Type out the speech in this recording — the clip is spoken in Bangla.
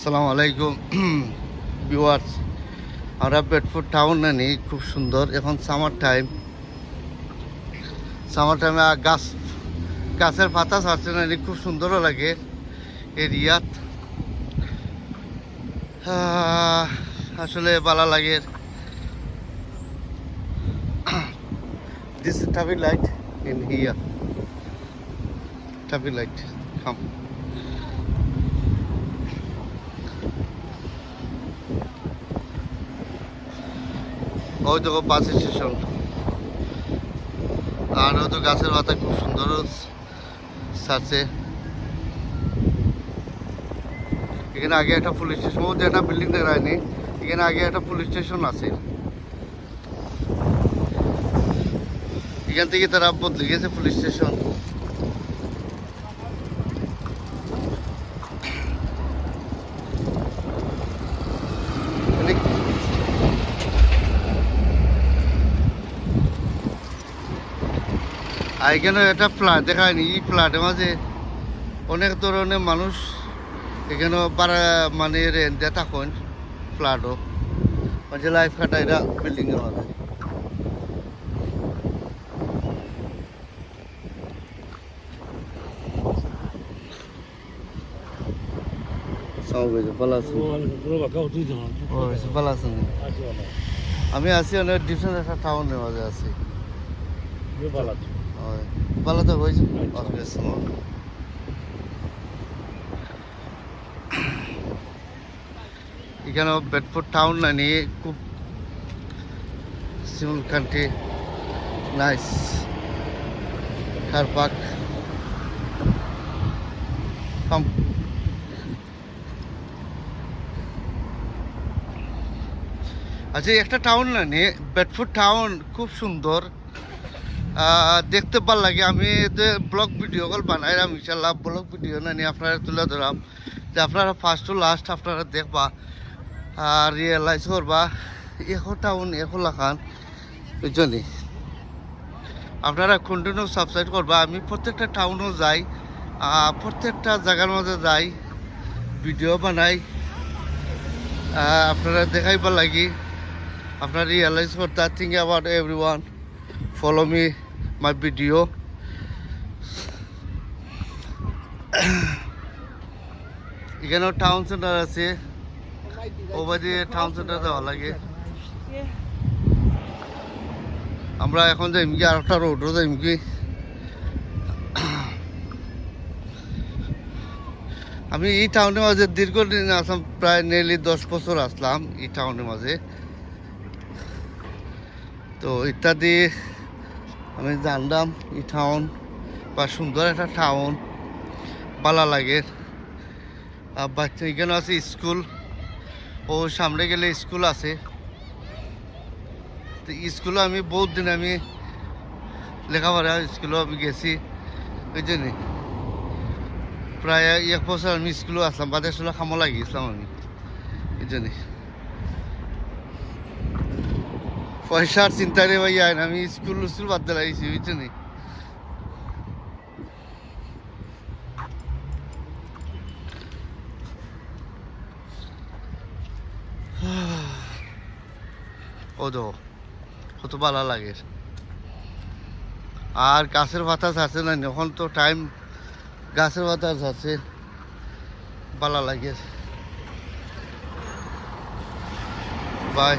আসসালামু আলাইকুম ভিউয়ার্স। আমরা বেডফোর্ড টাউন নানি খুব সুন্দর। এখন সামার টাইমে গাছের পাতা ছাড়ছে নানি, খুব সুন্দরও লাগে এরিয়াত। আসলে ভালো লাগে। This traffic light in here, traffic light come. ওই তো বাস স্টেশন, আর ওই তো গাছের পাতা খুব সুন্দর ছাড়ছে। এখানে আগে একটা পুলিশ স্টেশন, মধ্যে একটা বিল্ডিং দেখা হয়নি। এখানে আগে একটা পুলিশ স্টেশন আছে, এখান থেকে তারা বদলে গেছে পুলিশ স্টেশন। আর এখানে একটা ফ্ল্যাট দেখা হয়নি। এই ফ্ল্যাটের মাঝে অনেক ধরনের মানুষ এখানে মানে রেন্টে থাকুন। ফ্ল্যাটও মানে লাইফ কাটায় এরা বিল্ডিংয়ের মাঝে। আমি আছি অনেক ডিফারেন্ট একটা টাউনের মাঝে আছি। ভালো তো হয়েছে। এখানে বেডফোর্ড টাউন নানি খুব Shimul country, nice car park. আচ্ছা, একটা টাউন নানি বেডফোর্ড টাউন খুব সুন্দর, দেখতে ভালো লাগে। আমি যে ব্লগ ভিডিও কল বানাই ইনশাল্লাহ, ব্লগ ভিডিও নানি আপনারা তুলে ধরাম, যে আপনারা ফার্স্ট টু লাস্ট আপনারা দেখবা আর রিয়েলাইজ করবা এখন টাউন এখন লাখান। ওই জন্যই আপনারা কন্টিনিউ সাবস্ক্রাইব করবা। আমি প্রত্যেকটা টাউনও যাই, প্রত্যেকটা জায়গার মধ্যে যাই, ভিডিও বানাই, আপনারা দেখাইবা লাগি। আপনারা রিয়েলাইজ করতে think about everyone, follow me my video. এখানেও টাউন সেন্টার আছে, ওবাদি টাউন সেন্টার যাওয়া লাগে। আমরা এখন যাইম কি আর একটা রোডও যাইম কি। আমি এই টাউনের মাঝে দীর্ঘদিন আসলাম, প্রায় নেলি 10 বছর আসলাম এই টাউনের মাঝে। তো ইত্যাদি আমি জানলাম এই টাউন বা সুন্দর একটা টাউন, ভালো লাগে। বাচ্চা এখানে আছে স্কুল, ও সামনে গেলে স্কুল আছে। তো স্কুলে আমি বহুত দিন আমি লেখাপড়া স্কুলেও আমি গেছি। ওই জন্যে প্রায় 1 বছর আমি স্কুলেও আসলাম, বাদে আসলে খামো লাগিয়েছিলাম আমি। এই জন্যে পয়সার চিন্তা রে ভাই, আমি স্কুল বাদ দিয়ে লাগিয়েছি। ওই জন্যে ও তো কত ভালো লাগে। আর গাছের পাতা আছে না, এখন তো টাইম গাছের পাতা আছে, ভালো লাগে। বাই।